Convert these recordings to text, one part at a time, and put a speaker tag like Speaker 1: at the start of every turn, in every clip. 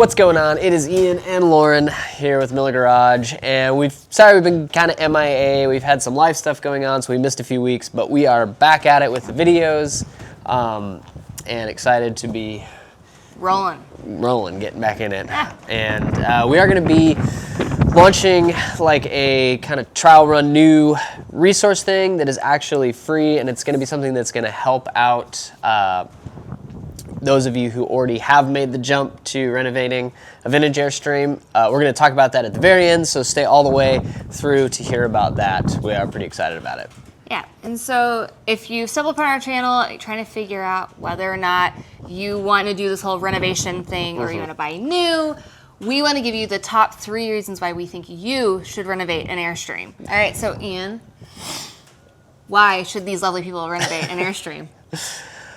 Speaker 1: What's going on? It is Ian and Lauren here with Miller Garage, and we've been kind of MIA. We've had some live stuff going on, so we missed a few weeks, but we are back at it with the videos, and excited to be rolling, getting back in it. And we are going to be launching like a kind of trial run new resource thing that is actually free, and it's going to be something that's going to help out those of you who already have made the jump to renovating a Vintage Airstream. We're going to talk about that at the very end, so stay all the way through to hear about that. We are pretty excited about it.
Speaker 2: Yeah, and so if you stumble upon our channel trying to figure out whether or not you want to do this whole renovation thing or you want to buy new, we want to give you the top 3 reasons why we think you should renovate an Airstream. All right, so Ian, why should these lovely people renovate an Airstream?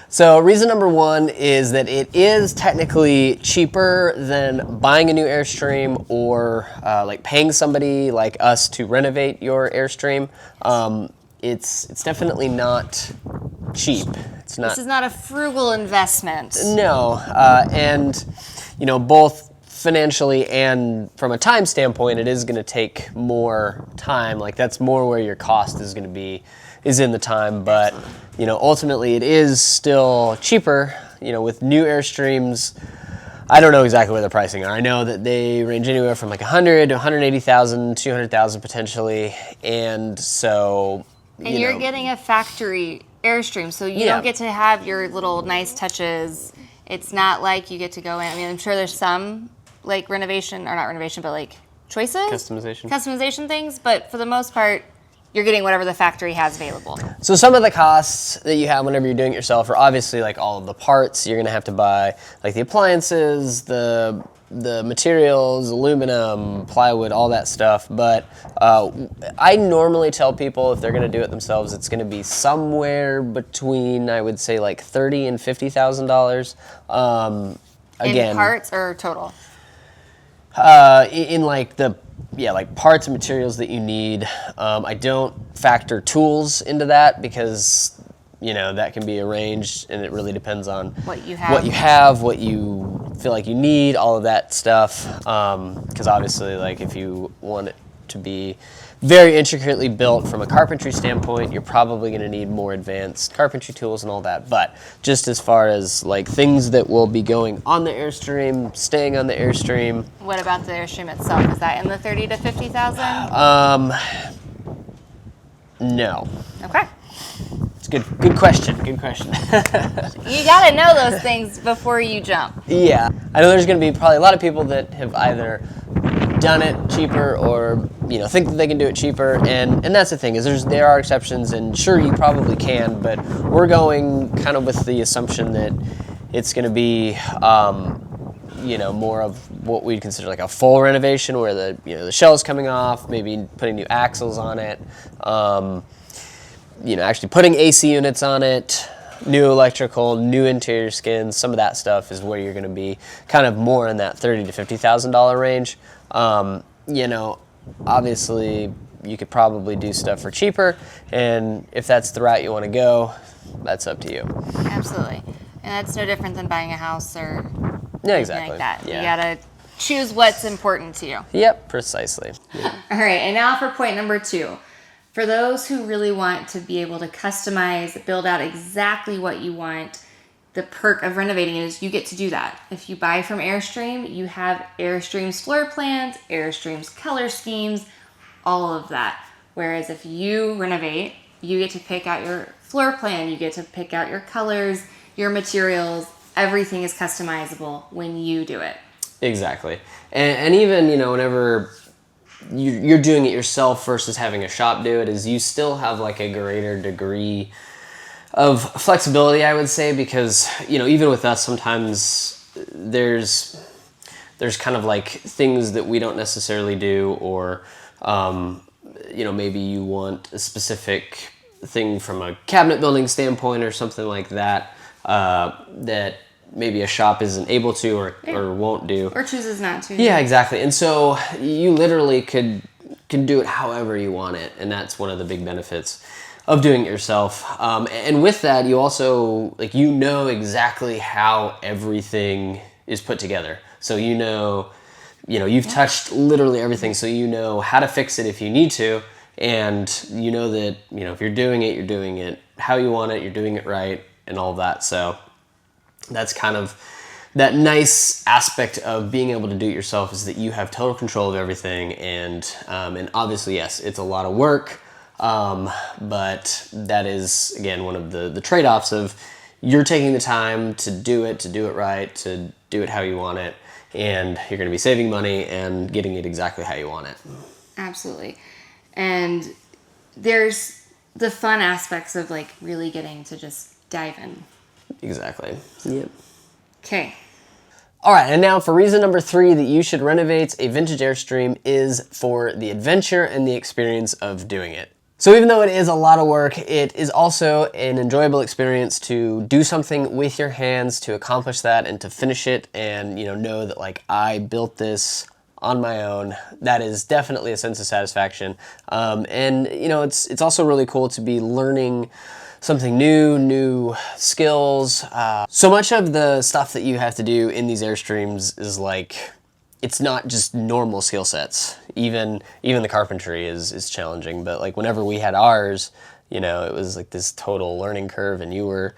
Speaker 1: So reason number 1 is that it is technically cheaper than buying a new Airstream or like paying somebody like us to renovate your Airstream. It's definitely not cheap. It's not.
Speaker 2: This is not a frugal investment.
Speaker 1: No, and you know, both financially and from a time standpoint, it is going to take more time. Like that's more where your cost is going to be, is in the time. But you know, ultimately, it is still cheaper. You know, with new Airstreams, I don't know exactly what the pricing are. I know that they range anywhere from like 100 to 180,000, 200,000 potentially, and so.
Speaker 2: And you're getting a factory Airstream, so you don't get to have your little nice touches. It's not like you get to go in. I mean, I'm sure there's some like renovation, or not renovation, but like choices? Customization things, but for the most part, you're getting whatever the factory has available. So
Speaker 1: some of the costs that you have whenever you're doing it yourself are obviously like all of the parts. You're going to have to buy like the appliances, the materials, aluminum, plywood, all that stuff. But I normally tell people if they're going to do it themselves, it's going to be somewhere between, I would say, like $30,000 and $50,000. Again,
Speaker 2: in parts or total?
Speaker 1: In like like parts and materials that you need. I don't factor tools into that because you know that can be arranged, and it really depends on what you have, what you feel like you need, all of that stuff. Because obviously, like if you want it to be very intricately built from a carpentry standpoint, you're probably going to need more advanced carpentry tools and all that. But just as far as like things that will be going on the Airstream, staying on the Airstream.
Speaker 2: What about the Airstream itself? Is that in the 30 to 50,000?
Speaker 1: No.
Speaker 2: Okay.
Speaker 1: It's a good question. Good question.
Speaker 2: You got to know those things before you jump.
Speaker 1: Yeah. I know there's going to be probably a lot of people that have either done it cheaper or you know think that they can do it cheaper, and that's the thing is there are exceptions, and sure you probably can, but we're going kind of with the assumption that it's going to be you know more of what we'd consider like a full renovation where the shell's coming off, maybe putting new axles on it, you know, actually putting AC units on it, new electrical, new interior skins. Some of that stuff is where you're going to be kind of more in that $30,000 to $50,000 range. You know, obviously you could probably do stuff for cheaper, and if that's the route you want to go, that's up to you.
Speaker 2: Absolutely. And that's no different than buying a house or
Speaker 1: exactly
Speaker 2: like that.
Speaker 1: Yeah.
Speaker 2: You gotta choose what's important to you.
Speaker 1: Yep, precisely.
Speaker 2: Yeah. All right, and now for point number 2. For those who really want to be able to customize, build out exactly what you want, the perk of renovating is you get to do that. If you buy from Airstream, you have Airstream's floor plans, Airstream's color schemes, all of that. Whereas if you renovate, you get to pick out your floor plan, you get to pick out your colors, your materials, everything is customizable when you do it.
Speaker 1: Exactly. And even, you know, whenever you're doing it yourself versus having a shop do it, is you still have like a greater degree of flexibility, I would say, because you know even with us sometimes there's kind of like things that we don't necessarily do, or you know maybe you want a specific thing from a cabinet building standpoint or something like that that maybe a shop isn't able to or won't do.
Speaker 2: Or chooses not to.
Speaker 1: Yeah, exactly. And so you literally can do it however you want it, and that's one of the big benefits of doing it yourself. And with that, you also, like, you know exactly how everything is put together. So you've touched literally everything, so you know how to fix it if you need to, and you know that, if you're doing it how you want it, you're doing it right, and all of that. So that's kind of that nice aspect of being able to do it yourself, is that you have total control of everything, and obviously, yes, it's a lot of work, but that is, again, one of the trade-offs of you're taking the time to do it right, to do it how you want it, and you're going to be saving money and getting it exactly how you want it.
Speaker 2: Absolutely. And there's the fun aspects of like really getting to just dive in.
Speaker 1: Exactly. Yep.
Speaker 2: Okay.
Speaker 1: All right, and now for reason number 3 that you should renovate a vintage Airstream is for the adventure and the experience of doing it. So even though it is a lot of work, it is also an enjoyable experience to do something with your hands, to accomplish that and to finish it, and know that like I built this on my own. That is definitely a sense of satisfaction. And it's also really cool to be learning something new skills. So much of the stuff that you have to do in these Airstreams is like, it's not just normal skill sets. Even the carpentry is challenging, but like whenever we had ours, it was like this total learning curve, and you were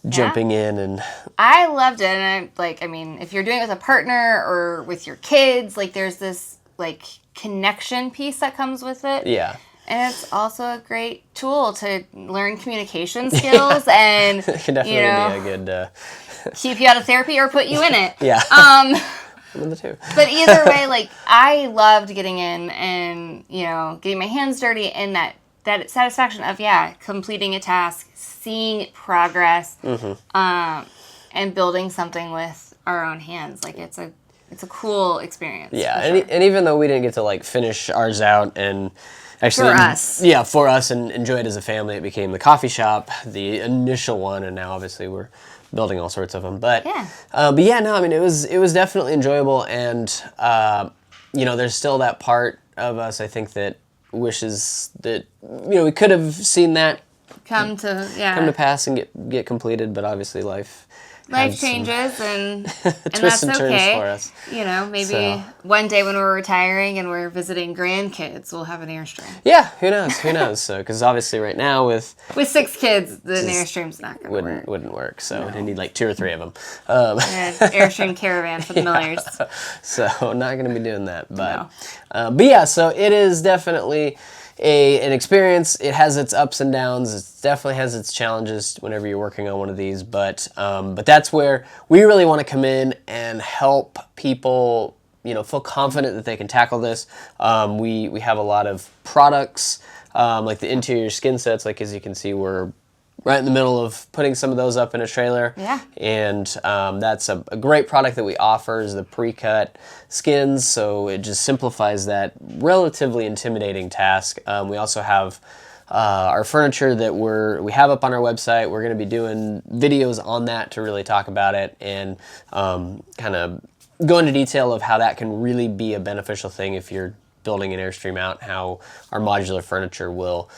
Speaker 1: jumping in, and
Speaker 2: I loved it. And if you're doing it with a partner or with your kids, like there's this like connection piece that comes with it.
Speaker 1: Yeah.
Speaker 2: And it's also a great tool to learn communication skills and,
Speaker 1: it can definitely be a good
Speaker 2: keep you out of therapy or put you in it.
Speaker 1: Yeah. One of the two.
Speaker 2: But either way, like I loved getting in and, getting my hands dirty, and that satisfaction of, completing a task, seeing progress, and building something with our own hands. Like it's a cool experience.
Speaker 1: Yeah.
Speaker 2: Sure.
Speaker 1: And even though we didn't get to like finish ours out and actually, for us, and enjoy it as a family, it became the coffee shop, the initial one, and now obviously we're building all sorts of them. But it was definitely enjoyable, and there's still that part of us, I think, that wishes that we could have seen that come to pass and get completed, but obviously life
Speaker 2: changes and
Speaker 1: twists
Speaker 2: that's
Speaker 1: and turns
Speaker 2: okay.
Speaker 1: for us.
Speaker 2: Maybe one day when we're retiring and we're visiting grandkids, we'll have an Airstream.
Speaker 1: Yeah, who knows? So, because obviously right now with
Speaker 2: 6 kids, the Airstream's not going to work.
Speaker 1: Wouldn't work. So they need like 2 or 3 of them.
Speaker 2: Airstream caravan for the Millers.
Speaker 1: So not going to be doing that. But so it is definitely an experience. It has its ups and downs. It definitely has its challenges whenever you're working on one of these. But that's where we really want to come in and help people, feel confident that they can tackle this. We have a lot of products, like the interior skin sets. Like as you can see, we're right in the middle of putting some of those up in a trailer.
Speaker 2: Yeah.
Speaker 1: And that's a great product that we offer, is the pre-cut skins. So it just simplifies that relatively intimidating task. We also have our furniture that we have up on our website. We're going to be doing videos on that to really talk about it and kind of go into detail of how that can really be a beneficial thing if you're building an Airstream out, how our modular furniture will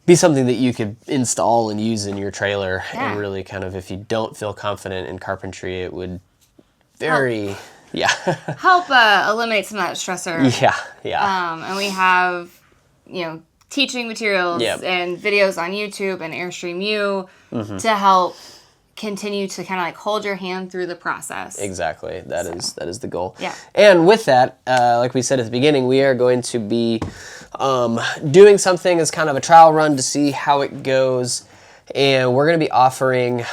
Speaker 1: be something that you could install and use in your trailer. And really kind of, if you don't feel confident in carpentry, it would
Speaker 2: help eliminate some of that stressor. And we have teaching materials and videos on YouTube and Airstream U to help continue to kind of like hold your hand through the process.
Speaker 1: Exactly. That is the goal.
Speaker 2: Yeah.
Speaker 1: And with that, like we said at the beginning, we are going to be doing something as kind of a trial run to see how it goes. And we're going to be offering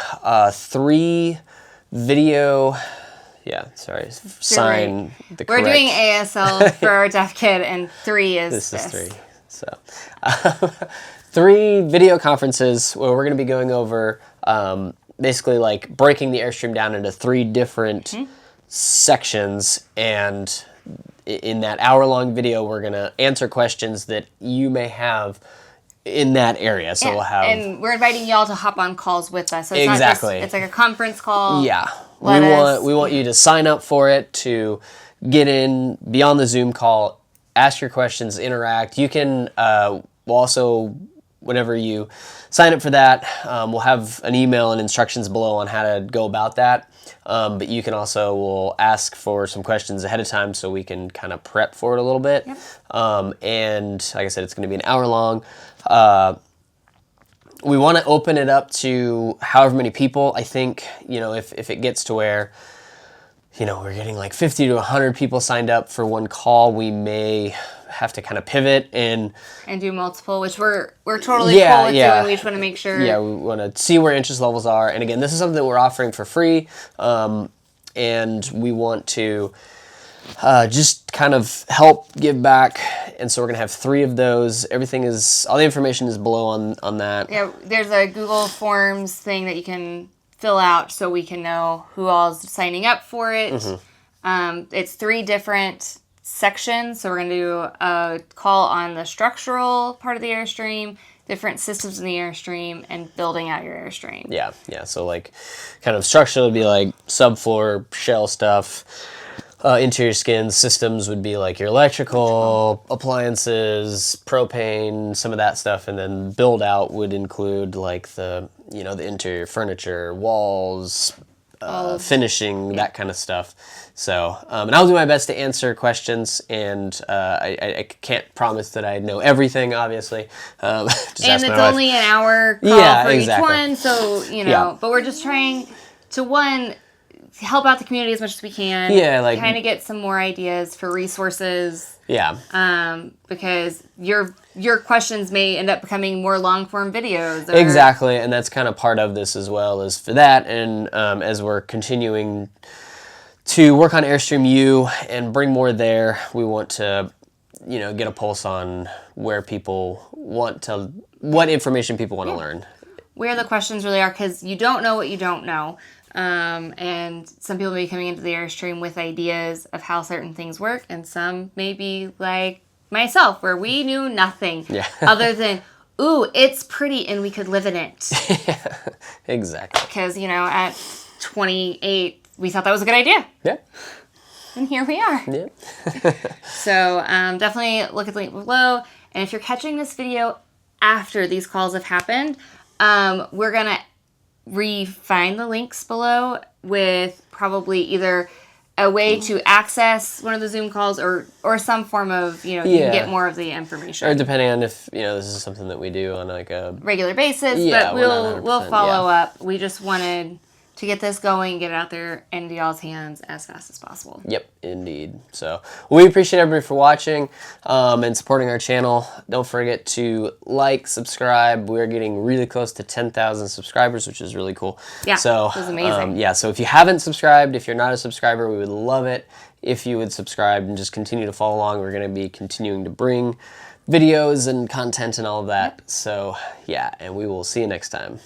Speaker 1: 3 video... sign the correct...
Speaker 2: We're doing ASL for our deaf kid, and 3 is this.
Speaker 1: This is 3. So 3 video conferences where we're going to be going over basically like breaking the Airstream down into 3 different sections, and in that hour-long video we're going to answer questions that you may have in that area. So we'll have... And
Speaker 2: we're inviting y'all to hop on calls with us. So it's
Speaker 1: exactly.
Speaker 2: Not just, it's like a conference call.
Speaker 1: Yeah. We want you to sign up for it, to get in, be on the Zoom call, ask your questions, interact. You can we'll also whenever you sign up for that, we'll have an email and instructions below on how to go about that. But you can also, we'll ask for some questions ahead of time so we can kind of prep for it a little bit.
Speaker 2: Yep.
Speaker 1: And like I said, it's going to be an hour long. We want to open it up to however many people. I think, if it gets to where, we're getting like 50 to 100 people signed up for one call, we may have to kind of pivot and
Speaker 2: do multiple, which we're totally cool with doing. We just want to make sure.
Speaker 1: Yeah, we want to see where interest levels are. And again, this is something that we're offering for free, and we want to just kind of help give back. And so we're gonna have 3 of those. All the information is below on that.
Speaker 2: Yeah, there's a Google Forms thing that you can fill out so we can know who all is signing up for it. Mm-hmm. It's 3 different sections. So we're going to do a call on the structural part of the Airstream, different systems in the Airstream, and building out your Airstream.
Speaker 1: Yeah. So like kind of structural would be like subfloor shell stuff. Interior skins, systems would be like your electrical, appliances, propane, some of that stuff. And then build out would include like the interior furniture, walls, finishing, that kind of stuff. So, and I'll do my best to answer questions, and I can't promise that I know everything, obviously.
Speaker 2: And it's only an hour call for each one, so, but we're just trying to, help out the community as much as we can.
Speaker 1: Yeah, like
Speaker 2: kind of get some more ideas for resources.
Speaker 1: Yeah.
Speaker 2: Because your questions may end up becoming more long form videos.
Speaker 1: Exactly, and that's kind of part of this as well, is for that. And as we're continuing to work on Airstream U and bring more there, we want to, get a pulse on what information people want to learn.
Speaker 2: Where the questions really are, because you don't know what you don't know. And some people may be coming into the Airstream with ideas of how certain things work, and some may be like myself, where we knew nothing other than, ooh, it's pretty and we could live in it.
Speaker 1: Yeah, exactly.
Speaker 2: Because, at 28, we thought that was a good idea.
Speaker 1: Yeah.
Speaker 2: And here we are.
Speaker 1: Yeah.
Speaker 2: So definitely look at the link below. And if you're catching this video after these calls have happened, we're going to refine the links below with probably either a way to access one of the Zoom calls or some form of, you can get more of the information.
Speaker 1: Or depending on if, this is something that we do on like a
Speaker 2: regular basis, but we'll follow up. We just wanted to get this going, get it out there into y'all's hands as fast as possible.
Speaker 1: Yep, indeed. So we appreciate everybody for watching and supporting our channel. Don't forget to like, subscribe. We're getting really close to 10,000 subscribers, which is really cool.
Speaker 2: Yeah,
Speaker 1: so,
Speaker 2: this is amazing.
Speaker 1: So if you haven't subscribed, if you're not a subscriber, we would love it if you would subscribe and just continue to follow along. We're going to be continuing to bring videos and content and all of that. So yeah, and we will see you next time.